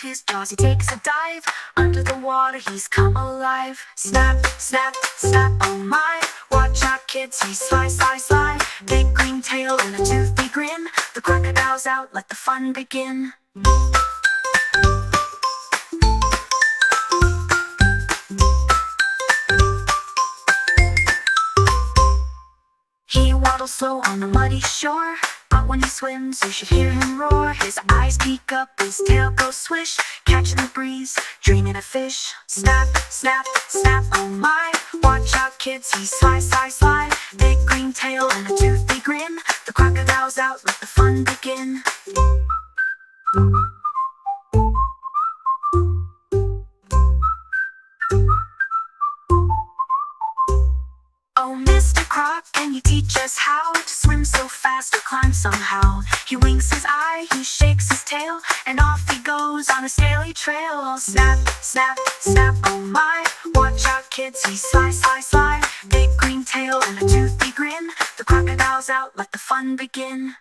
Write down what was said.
his jaws, he takes a dive. Under the water he's come alive. Snap, snap, snap, oh my. Watch out kids, he's sly, sly, sly. Big green tail and a toothy grin. The crocodile's out, let the fun begin. He waddles slow on the muddy shore, but when he swims you should hear him roar. His eyes peek up, his tail goes swish, catching the breeze, dreaming of fish. Snap, snap, snap, oh my. Watch out kids, he's sly, sly, sly. Big green tail and a toothy grin. The crocodile's out, let the fun begin. Oh, Mr. Croc, can you teach us how to swim so fast or climb somehow? He winks his eye, he shakes his tail, and off he goes on a scaly trail. Snap, snap, snap, oh my. Watch out kids, he's sly, sly, sly. Big green tail and a toothy grin. The crocodile's out, let the fun begin.